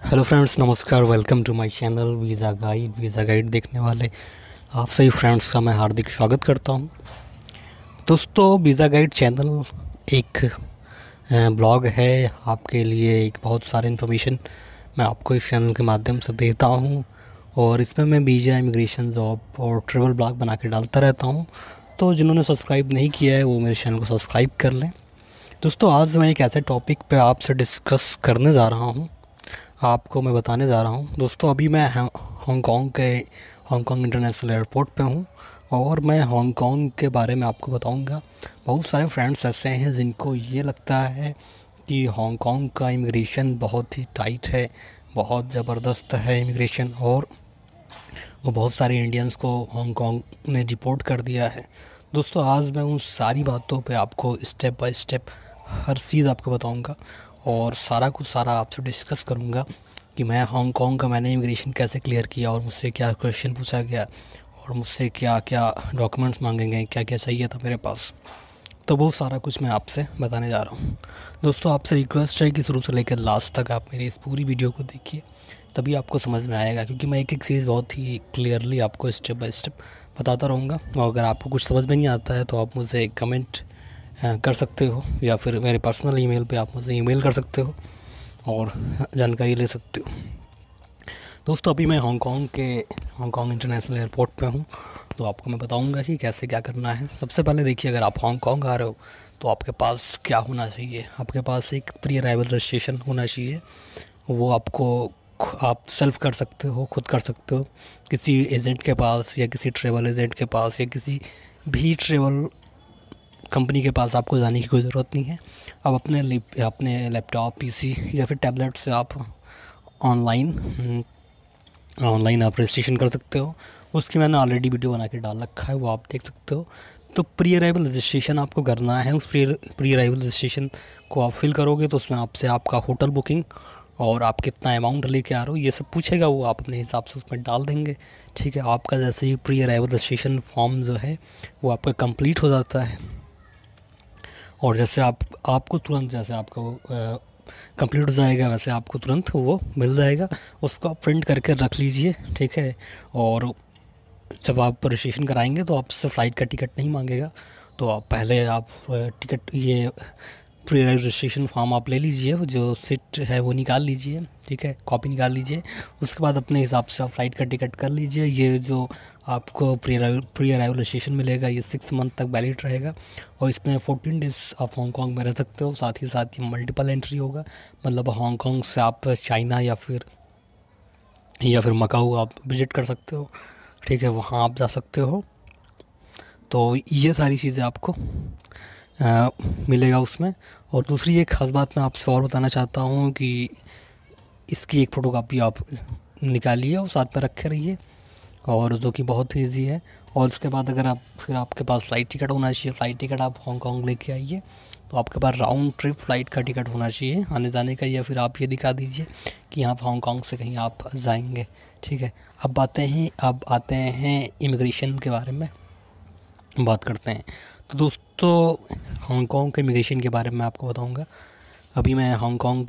Hello friends, नमस्कार। Welcome to my channel visa guide देखने वाले आप सभी फ्रेंड्स का मैं हार्दिक स्वागत करता हूं। दोस्तों, वीज़ा गाइड चैनल एक ब्लॉग है आपके लिए। एक बहुत सारे इन्फॉर्मेशन मैं आपको इस चैनल के माध्यम से देता हूं और इसमें मैं वीज़ा, इमिग्रेशन, जॉब और ट्रैवल ब्लॉग बना के डालता रहता हूं। तो जिन्होंने सब्सक्राइब नहीं किया है वो मेरे चैनल को सब्सक्राइब कर लें। दोस्तों, आज मैं एक ऐसे टॉपिक पे आपसे डिस्कस करने जा रहा हूं, आपको मैं बताने जा रहा हूँ। दोस्तों, अभी मैं हांगकांग इंटरनेशनल एयरपोर्ट पे हूँ और मैं हांगकांग के बारे में आपको बताऊँगा। बहुत सारे फ्रेंड्स ऐसे हैं जिनको ये लगता है कि हांगकांग का इमिग्रेशन बहुत ही टाइट है, बहुत ज़बरदस्त है इमिग्रेशन, और वो बहुत सारे इंडियंस को हांगकांग ने डिपोर्ट कर दिया है। दोस्तों, आज मैं उन सारी बातों पे आपको स्टेप बाय स्टेप हर चीज़ आपको बताऊंगा और सारा आपसे डिस्कस करूंगा कि मैंने इमिग्रेशन कैसे क्लियर किया और मुझसे क्या क्वेश्चन पूछा गया और मुझसे क्या क्या डॉक्यूमेंट्स मांगे गए, क्या क्या चाहिए था मेरे पास। तो बहुत सारा कुछ मैं आपसे बताने जा रहा हूँ। दोस्तों, आपसे रिक्वेस्ट है कि शुरू से लेकर लास्ट तक आप मेरी इस पूरी वीडियो को देखिए, तभी आपको समझ में आएगा, क्योंकि मैं एक एक चीज़ बहुत ही क्लियरली आपको स्टेप बाय स्टेप बताता रहूँगा। और अगर आपको कुछ समझ में नहीं आता है तो आप मुझे कमेंट कर सकते हो या फिर मेरे पर्सनल ईमेल पे आप मुझे ईमेल कर सकते हो और जानकारी ले सकते हो। दोस्तों, अभी मैं हांगकांग इंटरनेशनल एयरपोर्ट पे हूँ, तो आपको मैं बताऊंगा कि कैसे क्या करना है। सबसे पहले देखिए, अगर आप हांगकांग आ रहे हो तो आपके पास क्या होना चाहिए। आपके पास एक प्री अराइवल रजिस्ट्रेशन होना चाहिए। वो आपको आप सेल्फ कर सकते हो, खुद कर सकते हो, किसी एजेंट के पास या किसी ट्रैवल एजेंट के पास या किसी भी ट्रैवल कंपनी के पास आपको जाने की कोई ज़रूरत नहीं है। आप अपने लैपटॉप, पीसी या फिर टैबलेट से आप ऑनलाइन आप रजिस्ट्रेशन कर सकते हो। उसकी मैंने ऑलरेडी वीडियो बना के डाल रखा है, वो आप देख सकते हो। तो प्री अराइवल रजिस्ट्रेशन आपको करना है। उस प्री अराइवल रजिस्ट्रेशन को आप फिल करोगे तो उसमें आपसे आपका होटल बुकिंग और आप कितना अमाउंट लेके आ रहे हो ये सब पूछेगा। वो आप अपने हिसाब से उसमें डाल देंगे। ठीक है, आपका जैसे ही प्री अराइवल रजिस्ट्रेशन फॉर्म जो है वो आपका कंप्लीट हो जाता है और जैसे आपको तुरंत, जैसे आपको कंप्लीट हो जाएगा वैसे आपको तुरंत वो मिल जाएगा। उसको आप प्रिंट करके रख लीजिए। ठीक है, और जब आप रजिस्ट्रेशन कराएंगे तो आपसे फ़्लाइट का टिकट नहीं मांगेगा। तो आप पहले आप टिकट, ये प्री रजिस्ट्रेशन फॉर्म आप ले लीजिए, जो सीट है वो निकाल लीजिए। ठीक है, कॉपी निकाल लीजिए। उसके बाद अपने हिसाब से आप फ़्लाइट का टिकट कर लीजिए। ये जो आपको प्री अराइवल रजिस्ट्रेशन मिलेगा ये 6 मंथ तक वैलिड रहेगा और इसमें 14 डेज़ आप हांगकांग में रह सकते हो। साथ ही साथ ये मल्टीपल एंट्री होगा, मतलब हांगकांग से आप चाइना या फिर मकाऊ आप विज़िट कर सकते हो। ठीक है, वहाँ आप जा सकते हो। तो ये सारी चीज़ें आपको मिलेगा उसमें। और दूसरी एक ख़ास बात मैं आपसे और बताना चाहता हूँ कि इसकी एक फ़ोटोकॉपी आप निकालिए और साथ में रखे रहिए, और जो कि बहुत ही ईजी है। और उसके बाद अगर फिर आपके पास फ़्लाइट टिकट होना चाहिए। फ़्लाइट टिकट आप हांगकांग लेके आइए, तो आपके पास राउंड ट्रिप फ़्लाइट का टिकट होना चाहिए आने जाने का, या फिर आप ये दिखा दीजिए कि आप हांगकांग से कहीं आप जाएंगे। ठीक है, अब आते हैं इमिग्रेशन के बारे में बात करते हैं। तो दोस्तों, हांगकांग के इमिग्रेशन के बारे में आपको बताऊंगा। अभी मैं हांगकांग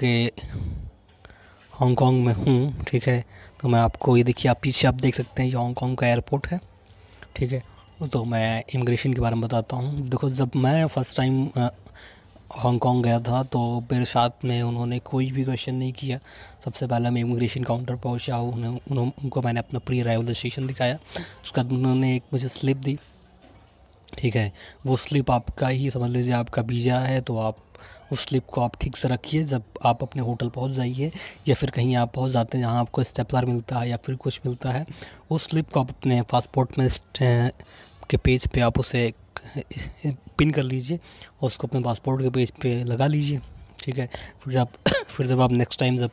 में हूँ। ठीक है, तो मैं आपको ये देखिए, आप पीछे आप देख सकते हैं ये हांगकांग का एयरपोर्ट है। ठीक है, तो मैं इमिग्रेशन के बारे में बताता हूँ। देखो, जब मैं फ़र्स्ट टाइम हांगकांग गया था तो मेरे साथ में उन्होंने कोई भी क्वेश्चन नहीं किया। सबसे पहले मैं इमिग्रेशन काउंटर पहुँचा, उनको मैंने अपना प्री अराइवल रजिस्ट्रेशन दिखाया। उसके बाद उन्होंने एक मुझे स्लिप दी। ठीक है, वो स्लिप आपका ही समझ लीजिए आपका वीज़ा है, तो आप उस स्लिप को आप ठीक से रखिए। जब आप अपने होटल पहुंच जाइए या फिर कहीं आप पहुंच जाते हैं जहां आपको स्टेपलर मिलता है या फिर कुछ मिलता है, उस स्लिप को आप अपने पासपोर्ट में के पेज पे आप उसे पिन कर लीजिए और उसको अपने पासपोर्ट के पेज पे लगा लीजिए। ठीक है, फिर जब आप नेक्स्ट टाइम जब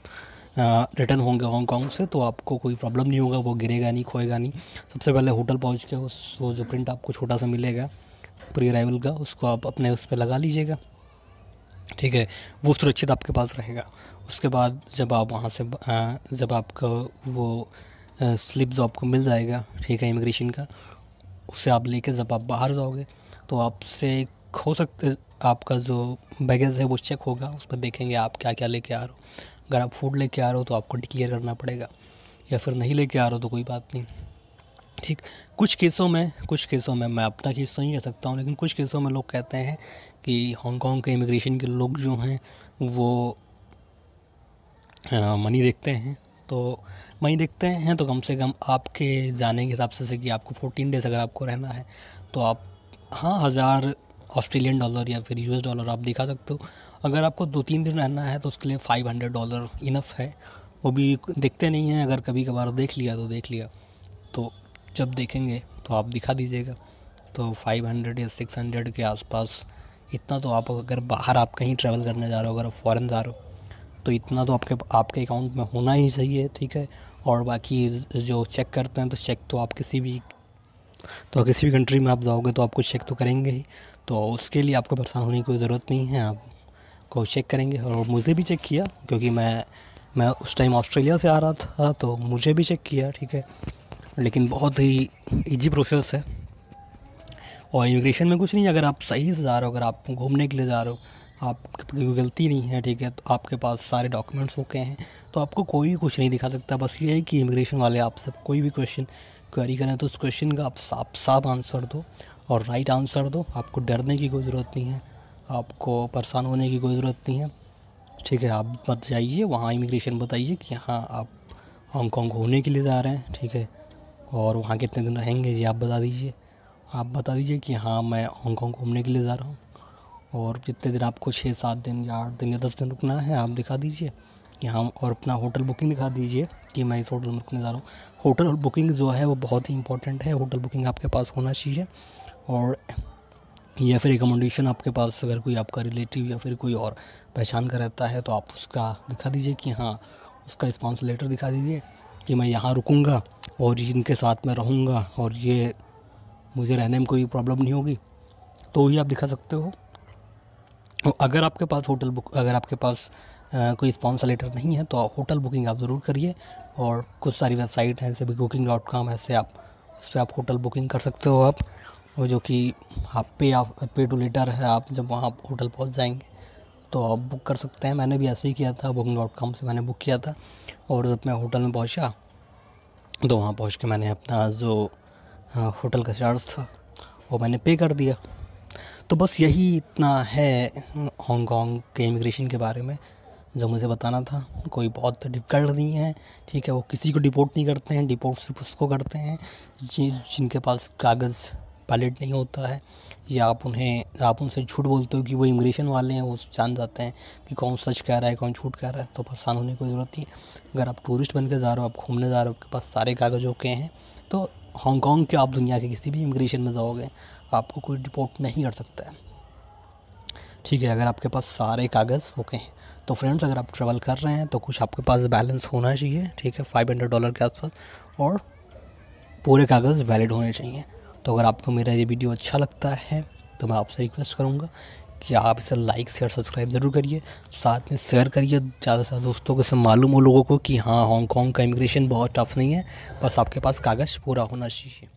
रिटर्न होंगे हांगकांग से तो आपको कोई प्रॉब्लम नहीं होगा, वो गिरेगा नहीं, खोएगा नहीं। सबसे पहले होटल पहुंच के वो जो प्रिंट आपको छोटा सा मिलेगा प्री अराइवल का, उसको आप अपने उस पर लगा लीजिएगा। ठीक है, वो सुरक्षित आपके पास रहेगा। उसके बाद जब आप वहाँ से जब आपका वो स्लिप जो आपको मिल जाएगा, ठीक है, इमिग्रेशन का, उससे आप लेके जब आप बाहर जाओगे तो आपसे हो सकते आपका जो बैगेज है वो चेक होगा। उस पर देखेंगे आप क्या क्या लेके आ रहे हो। अगर आप फूड लेके आ रहे हो तो आपको डिक्लेयर करना पड़ेगा, या फिर नहीं लेके आ रहे हो तो कोई बात नहीं, ठीक। कुछ केसों में मैं अपना केस नहीं कह सकता हूँ, लेकिन कुछ केसों में लोग कहते हैं कि हांगकांग के इमिग्रेशन के लोग जो हैं वो मनी देखते हैं। तो मनी देखते हैं तो कम से कम आपके जाने के हिसाब से कि आपको 14 डेज़ अगर आपको रहना है तो आप 1000 ऑस्ट्रेलियन डॉलर या फिर यूएस डॉलर आप दिखा सकते हो। अगर आपको 2-3 दिन रहना है तो उसके लिए $500 इनफ है। वो भी देखते नहीं हैं, अगर कभी कभार देख लिया तो देख लिया, तो जब देखेंगे तो आप दिखा दीजिएगा। तो 500 या 600 के आसपास इतना तो आप, अगर बाहर आप कहीं ट्रैवल करने जा रहे हो, अगर आप फ़ॉरेन जा रहे हो तो इतना तो आपके अकाउंट में होना ही चाहिए, ठीक है। और बाकी जो चेक करते हैं तो चेक तो आप किसी भी कंट्री में आप जाओगे तो आपको चेक तो करेंगे ही, तो उसके लिए आपको परेशान होने की कोई ज़रूरत नहीं है, आपको चेक करेंगे। और मुझे भी चेक किया, क्योंकि मैं उस टाइम ऑस्ट्रेलिया से आ रहा था तो मुझे भी चेक किया, ठीक है। लेकिन बहुत ही ईजी प्रोसेस है। और इमिग्रेशन में कुछ नहीं, अगर आप सही से जा रहे हो, अगर आप घूमने के लिए जा रहे हो, आपकी कोई गलती नहीं है, ठीक है, तो आपके पास सारे डॉक्यूमेंट्स ओके हैं, तो आपको कोई कुछ नहीं दिखा सकता। बस ये है कि इमिग्रेशन वाले आपसे कोई भी क्वेश्चन क्वेरी करें तो उस क्वेश्चन का आप साफ आंसर दो और राइट आंसर दो। आपको डरने की कोई ज़रूरत नहीं है, आपको परेशान होने की कोई ज़रूरत नहीं है, ठीक है। आप बत जाइए वहाँ, इमिग्रेशन बताइए कि हाँ आप हांगकांग घूमने के लिए जा रहे हैं, ठीक है, और वहाँ कितने दिन रहेंगे ये आप बता दीजिए। आप बता दीजिए कि हाँ मैं हांगकांग घूमने के लिए जा रहा हूँ, और जितने दिन आपको 6-7 दिन या 8 दिन या 10 दिन रुकना है आप दिखा दीजिए कि हाँ, और अपना होटल बुकिंग दिखा दीजिए कि मैं इस होटल में रुकने जा रहा हूँ। होटल बुकिंग जो है वो बहुत ही इंपॉर्टेंट है, होटल बुकिंग आपके पास होना चाहिए। और या फिर एकोमोडेशन आपके पास अगर कोई आपका रिलेटिव या फिर कोई और पहचान का रहता है तो आप उसका दिखा दीजिए कि हाँ, उसका रिस्पॉन्स लेटर दिखा दीजिए कि मैं यहाँ रुकूँगा और इनके साथ में रहूँगा और ये मुझे रहने में कोई प्रॉब्लम नहीं होगी, तो ही आप दिखा सकते हो। अगर आपके पास कोई स्पॉन्सर लेटर नहीं है तो आप होटल बुकिंग आप ज़रूर करिए। और कुछ सारी वेबसाइट हैं जैसे booking.com, ऐसे उससे आप होटल बुकिंग कर सकते हो आप, और जो कि आप पे टू लेटर है। आप जब वहाँ होटल पहुँच जाएंगे तो आप बुक कर सकते हैं। मैंने भी ऐसे ही किया था, booking.com से मैंने बुक किया था, और जब मैं होटल में पहुँचा तो वहाँ पहुँच के मैंने अपना जो होटल का चार्ज था वो मैंने पे कर दिया। तो बस यही इतना है हांगकांग के इमिग्रेशन के बारे में जो मुझे बताना था। कोई बहुत डिफ़िकल्ट नहीं है, ठीक है। वो किसी को डिपोर्ट नहीं करते हैं, डिपोर्ट सिर्फ उसको करते हैं जिनके पास कागज़ वैलिड नहीं होता है, या आप उनसे झूठ बोलते हो कि वो इमिग्रेशन वाले हैं, वो जान जाते हैं कि कौन सच कह रहा है कौन झूठ कह रहा है। तो परेशान होने की कोई ज़रूरत नहीं है। अगर आप टूरिस्ट बन के जा रहे हो, आप घूमने जा रहे हो, आपके पास सारे कागज़ ओके हैं, तो हांगकांग के आप दुनिया के किसी भी इमिग्रेशन में जाओगे आपको कोई डिपोर्ट नहीं कर सकता है, ठीक है, अगर आपके पास सारे कागज़ ओके हैं। तो फ्रेंड्स, अगर आप ट्रैवल कर रहे हैं तो कुछ आपके पास बैलेंस होना चाहिए, ठीक है, $500 के आसपास, और पूरे कागज़ वैलिड होने चाहिए। तो अगर आपको मेरा ये वीडियो अच्छा लगता है तो मैं आपसे रिक्वेस्ट करूँगा कि आप इसे लाइक शेयर सब्सक्राइब ज़रूर करिए, साथ में शेयर करिए ज़्यादा से ज़्यादा दोस्तों को, से मालूम हो लोगों को कि हाँ, हांगकांग का इमिग्रेशन बहुत टफ नहीं है, बस आपके पास कागज़ पूरा होना चाहिए।